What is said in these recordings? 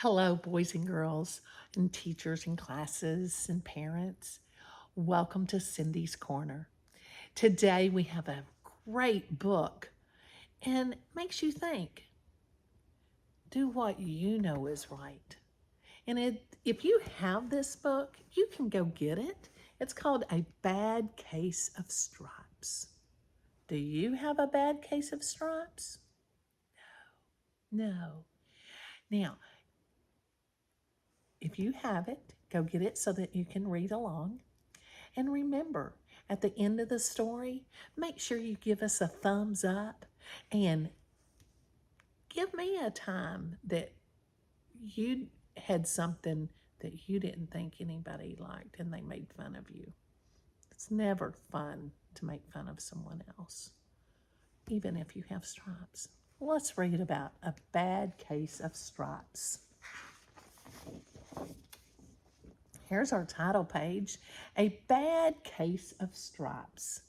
Hello, boys and girls, and teachers and classes and parents. Welcome to Cindy's Corner. Today we have a great book and it makes you think. Do what you know is right. If you have this book, you can go get it. It's called A Bad Case of Stripes. Do you have a bad case of stripes? No. Now, if you have it, go get it so that you can read along. And remember, at the end of the story, make sure you give us a thumbs up and give me a time that you had something that you didn't think anybody liked and they made fun of you. It's never fun to make fun of someone else, even if you have stripes. Let's read about A Bad Case of Stripes. Here's our title page, A Bad Case of Stripes.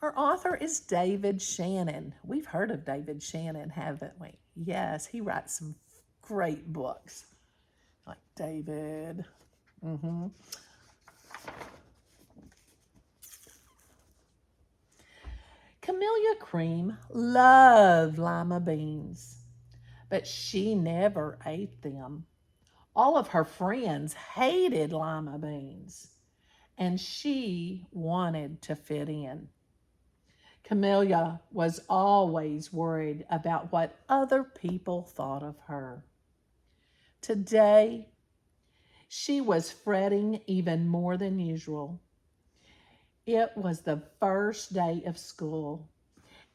Our author is David Shannon. We've heard of David Shannon, haven't we? Yes, he writes some great books. Like David. Camellia Cream loved lima beans, but she never ate them. All of her friends hated lima beans, and she wanted to fit in. Camellia was always worried about what other people thought of her. Today, she was fretting even more than usual. It was the first day of school,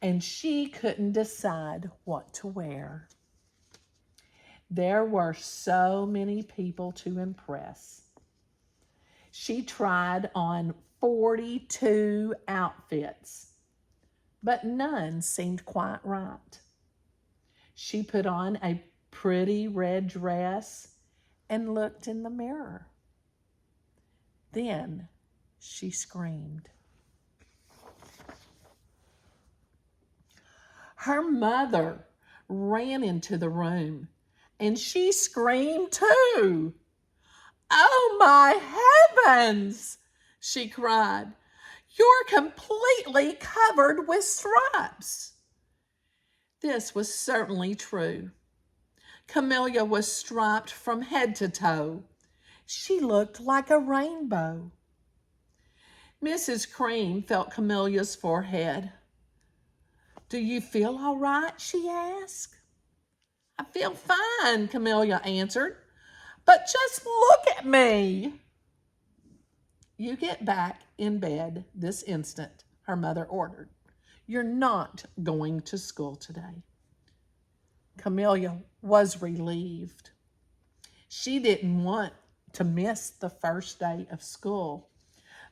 and she couldn't decide what to wear. There were so many people to impress. She tried on 42 outfits, but none seemed quite right. She put on a pretty red dress and looked in the mirror. Then she screamed. Her mother ran into the room and she screamed too. "Oh my heavens!" she cried. "You're completely covered with stripes." This was certainly true. Camellia was striped from head to toe. She looked like a rainbow. Mrs. Cream felt Camellia's forehead. "Do you feel all right?" she asked. "I feel fine," Camellia answered. "But just look at me." "You get back in bed this instant," her mother ordered. "You're not going to school today." Camellia was relieved. She didn't want to miss the first day of school,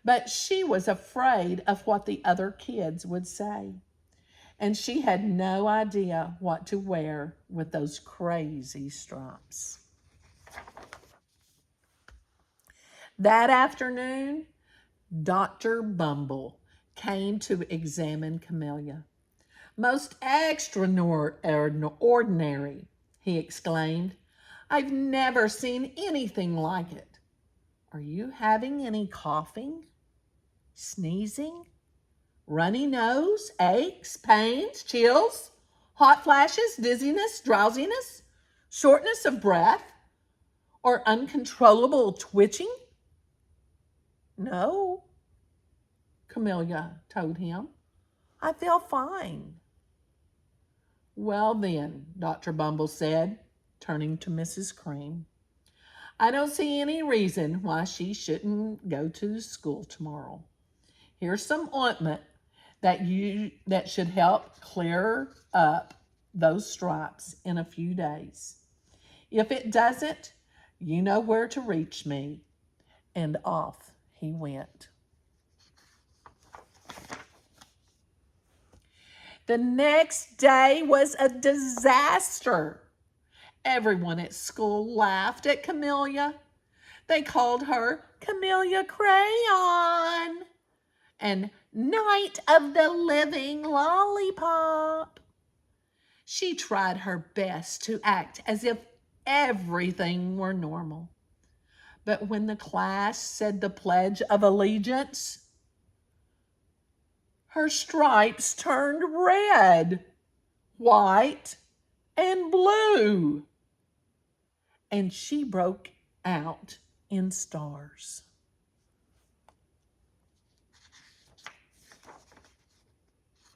but she was afraid of what the other kids would say. And she had no idea what to wear with those crazy stripes. That afternoon, Dr. Bumble came to examine Camellia. "Most extraordinary," he exclaimed. "I've never seen anything like it. Are you having any coughing, sneezing, runny nose, aches, pains, chills, hot flashes, dizziness, drowsiness, shortness of breath, or uncontrollable twitching?" "No," Camellia told him. "I feel fine." "Well then," Dr. Bumble said, turning to Mrs. Cream, "I don't see any reason why she shouldn't go to school tomorrow. Here's some ointment that should help clear up those stripes in a few days. If it doesn't, you know where to reach me." And off he went. The next day was a disaster. Everyone at school laughed at Camellia. They called her Camellia Crayon and Night of the Living Lollipop. She tried her best to act as if everything were normal. But when the class said the Pledge of Allegiance, her stripes turned red, white, and blue, and she broke out in stars.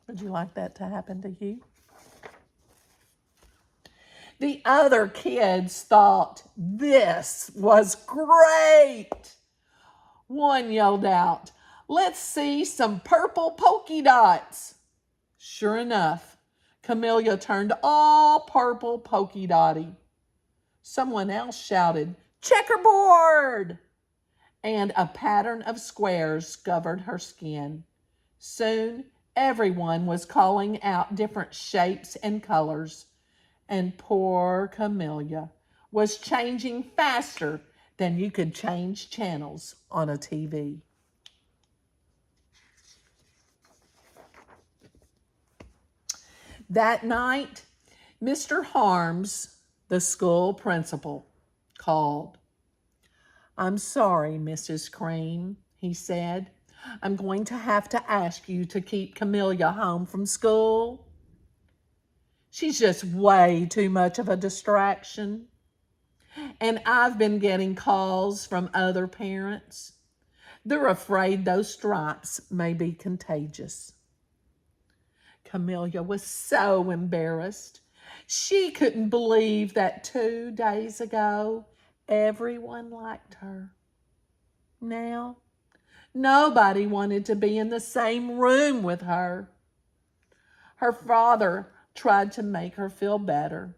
Would you like that to happen to you? The other kids thought this was great. One yelled out, "Let's see some purple polka dots." Sure enough, Camellia turned all purple polka dotty. Someone else shouted, "Checkerboard!" And a pattern of squares covered her skin. Soon, everyone was calling out different shapes and colors, and poor Camellia was changing faster than you could change channels on a TV. That night, Mr. Harms, the school principal, called. "I'm sorry, Mrs. Cream," he said. "I'm going to have to ask you to keep Camellia home from school. She's just way too much of a distraction. And I've been getting calls from other parents. They're afraid those stripes may be contagious." Camellia was so embarrassed. She couldn't believe that 2 days ago, everyone liked her. Now, nobody wanted to be in the same room with her. Her father tried to make her feel better.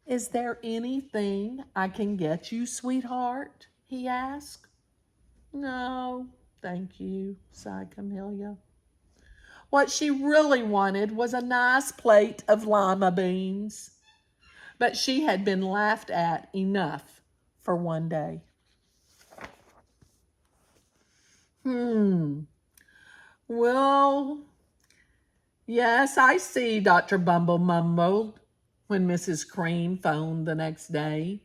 "Is there anything I can get you, sweetheart?" he asked. "No, thank you," sighed Camellia. What she really wanted was a nice plate of lima beans. But she had been laughed at enough for one day. Well, yes, I see," Dr. Bumble mumbled when Mrs. Cream phoned the next day.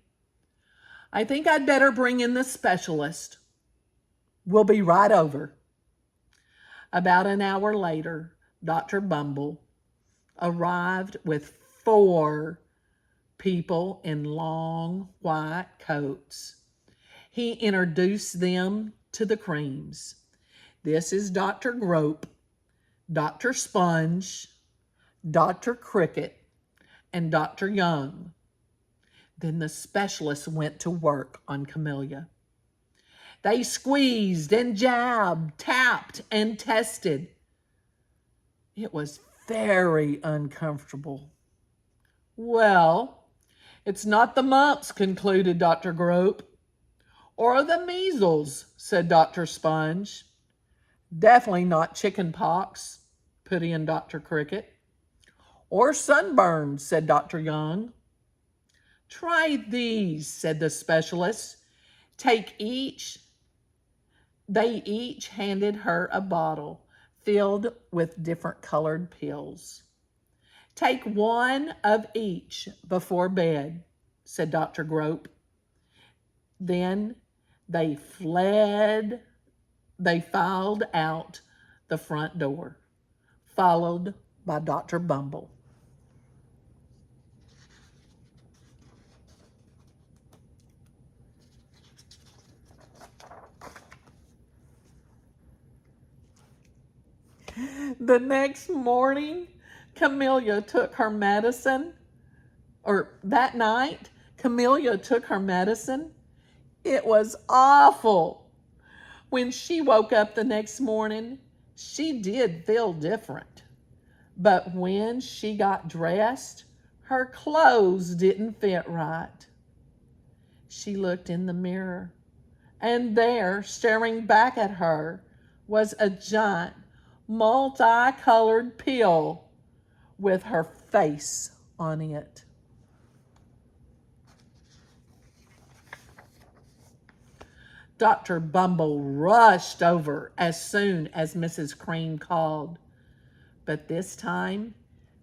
"I think I'd better bring in the specialist. We'll be right over." About an hour later, Dr. Bumble arrived with 4 people in long white coats. He introduced them to the Creams. "This is Dr. Grope, Dr. Sponge, Dr. Cricket, and Dr. Young." Then the specialist went to work on Camellia. They squeezed and jabbed, tapped and tested. It was very uncomfortable. "Well, it's not the mumps," concluded Dr. Grope. "Or the measles," said Dr. Sponge. "Definitely not chicken pox," put in Dr. Cricket. "Or sunburn," said Dr. Young. "Try these," said the specialist. They each handed her a bottle filled with different colored pills. "Take one of each before bed," said Dr. Grope. Then they filed out the front door, followed by Dr. Bumble. The next morning, Camellia took her medicine, or that night, Camellia took her medicine. It was awful. When she woke up the next morning, she did feel different. But when she got dressed, her clothes didn't fit right. She looked in the mirror, and there, staring back at her, was a giant, multicolored pill with her face on it. Dr. Bumble rushed over as soon as Mrs. Cream called. But this time,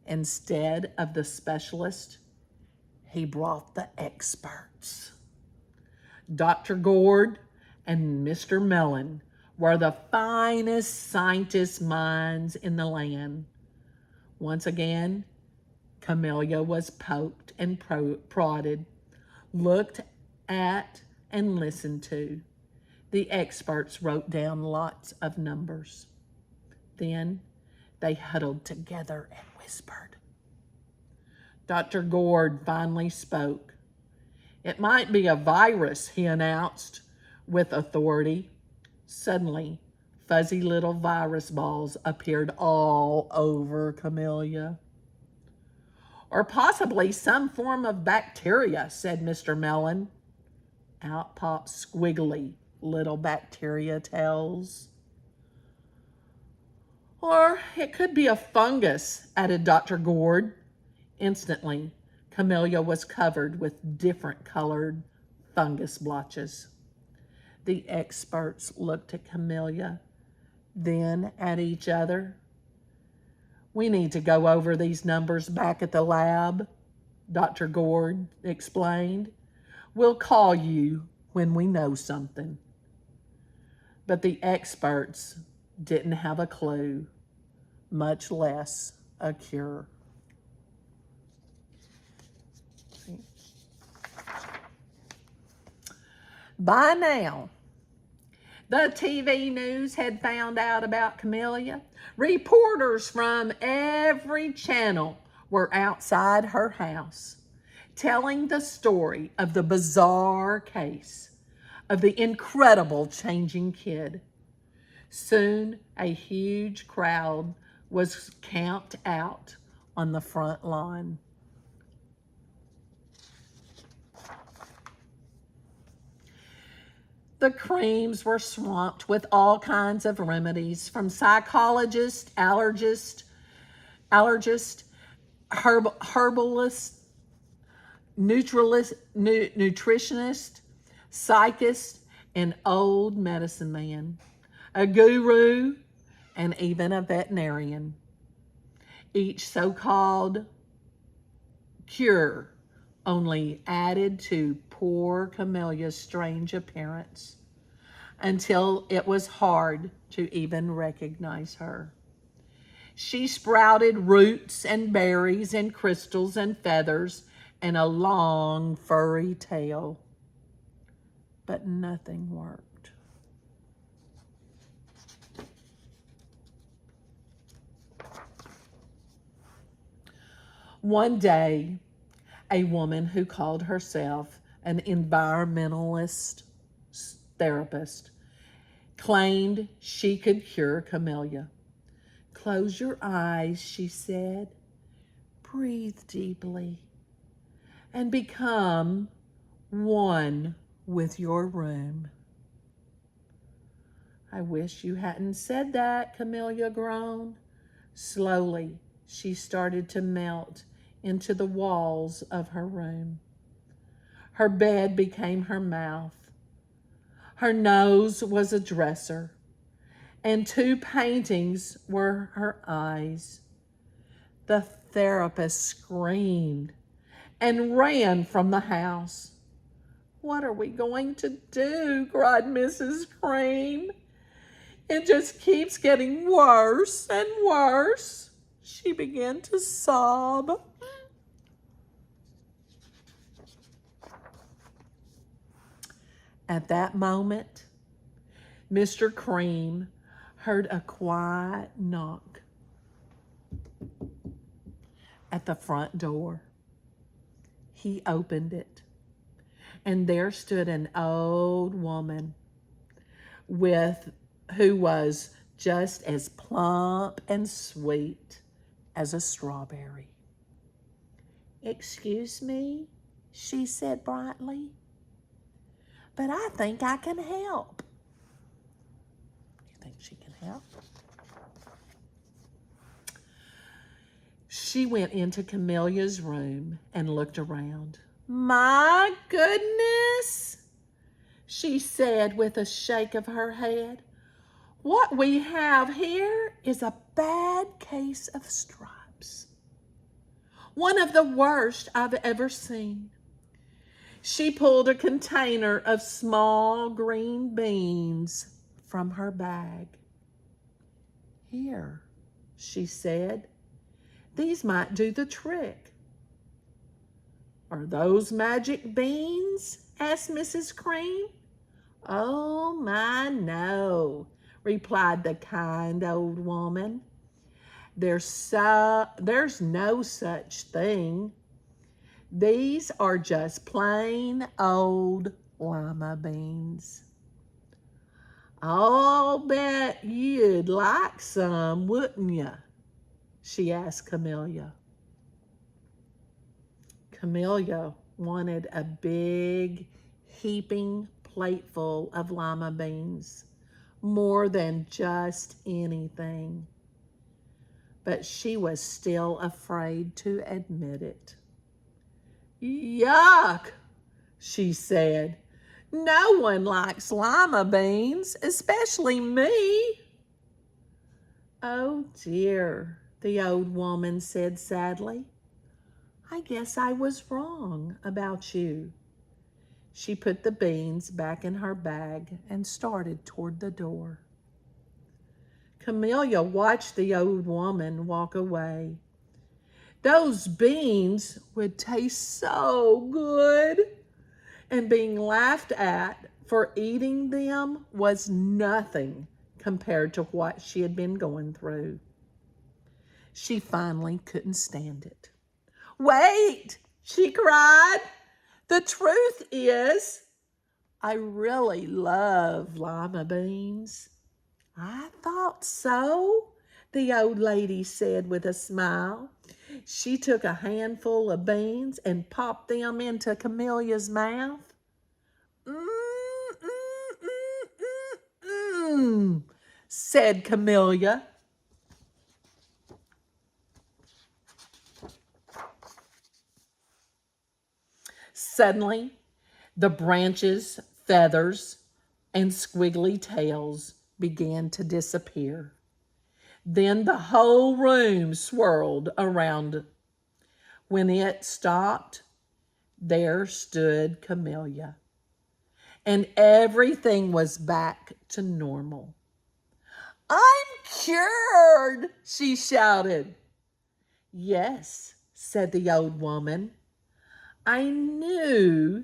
instead of the specialist, he brought the experts. Dr. Gord and Mr. Mellon were the finest scientist minds in the land. Once again, Camellia was poked and prodded, looked at and listened to. The experts wrote down lots of numbers. Then they huddled together and whispered. Dr. Gord finally spoke. It might be a virus, he announced with authority. Suddenly, fuzzy little virus balls appeared all over Camellia. Or possibly some form of bacteria, said Mr. Mellon. Out popped squiggly little bacteria tails. Or it could be a fungus, added Dr. Gord. Instantly, Camellia was covered with different colored fungus blotches. The experts looked at Camellia, then at each other. We need to go over these numbers back at the lab, Dr. Gord explained. We'll call you when we know something. But the experts didn't have a clue, much less a cure. By now, the TV news had found out about Camellia. Reporters from every channel were outside her house, telling the story of the bizarre case of the incredible changing kid. Soon, a huge crowd was camped out on the front lawn. The creams were swamped with all kinds of remedies, from psychologists, allergists, herbalists, nutritionists, psychists, an old medicine man, a guru, and even a veterinarian. Each so-called cure only added to poor Camelia's strange appearance until it was hard to even recognize her. She sprouted roots and berries and crystals and feathers and a long furry tail, but nothing worked. One day, a woman who called herself an environmentalist therapist claimed she could cure Camellia. Close your eyes, she said. Breathe deeply and become one with your room. I wish you hadn't said that, Camellia groaned. Slowly, she started to melt into the walls of her room. Her bed became her mouth. Her nose was a dresser, and 2 paintings were her eyes. The therapist screamed and ran from the house. What are we going to do? Cried Mrs. Cream. It just keeps getting worse and worse. She began to sob. At that moment, Mr. Cream heard a quiet knock at the front door. He opened it, and there stood an old woman who was just as plump and sweet as a strawberry. Excuse me, she said brightly, but I think I can help. You think she can help? She went into Camelia's room and looked around. My goodness, she said with a shake of her head. What we have here is a bad case of stripes. one of the worst I've ever seen. She pulled a container of small green beans from her bag. Here, she said, these might do the trick. Are those magic beans? Asked Mrs. Cream. Oh my, no, replied the kind old woman. There's no such thing. These are just plain old lima beans. I'll bet you'd like some, wouldn't you? She asked Camellia. Camellia wanted a big, heaping plateful of lima beans, more than just anything. But she was still afraid to admit it. Yuck, she said. No one likes lima beans, especially me. Oh dear, the old woman said sadly. I guess I was wrong about you. She put the beans back in her bag and started toward the door. Camellia watched the old woman walk away. Those beans would taste so good, and being laughed at for eating them was nothing compared to what she had been going through. She finally couldn't stand it. Wait, she cried. The truth is, I really love lima beans. I thought so, the old lady said with a smile. She took a handful of beans and popped them into Camellia's mouth. Said Camellia. Suddenly, the branches, feathers, and squiggly tails began to disappear. Then the whole room swirled around. When it stopped, there stood Camellia, and everything was back to normal. I'm cured, she shouted. Yes, said the old woman. I knew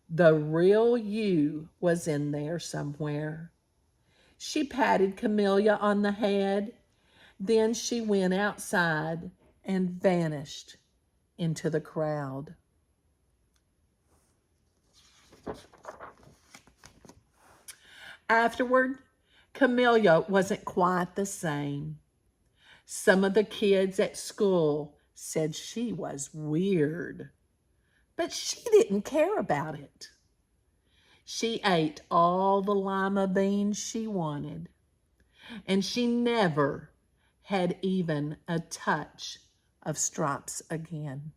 the real you was in there somewhere. She patted Camellia on the head. Then she went outside and vanished into the crowd. Afterward, Camellia wasn't quite the same. Some of the kids at school said she was weird, but she didn't care about it. She ate all the lima beans she wanted, and she never had even a touch of stripes again.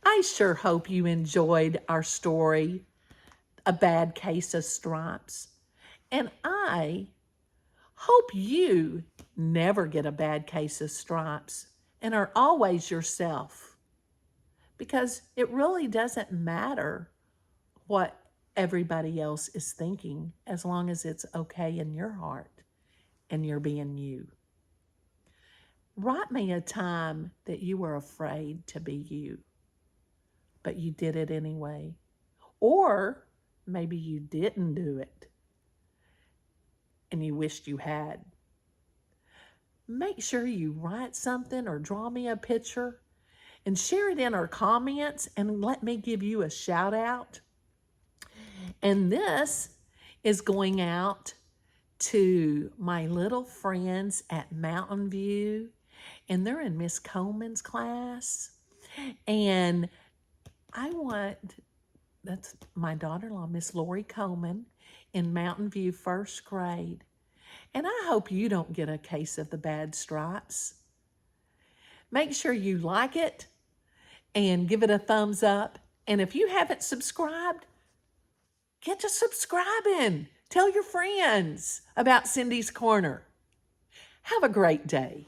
I sure hope you enjoyed our story, A Bad Case of Stripes. And I hope you never get a bad case of stripes and are always yourself. Because it really doesn't matter what everybody else is thinking as long as it's okay in your heart and you're being you. Write me a time that you were afraid to be you, but you did it anyway. Or maybe you didn't do it and you wished you had. Make sure you write something or draw me a picture and share it in our comments and let me give you a shout out. And this is going out to my little friends at Mountain View, and they're in Miss Coleman's class. And that's my daughter-in-law, Miss Lori Coleman, in Mountain View first grade. And I hope you don't get a case of the bad stripes. Make sure you like it and give it a thumbs up. And if you haven't subscribed, get to subscribing. Tell your friends about Cindy's Corner. Have a great day.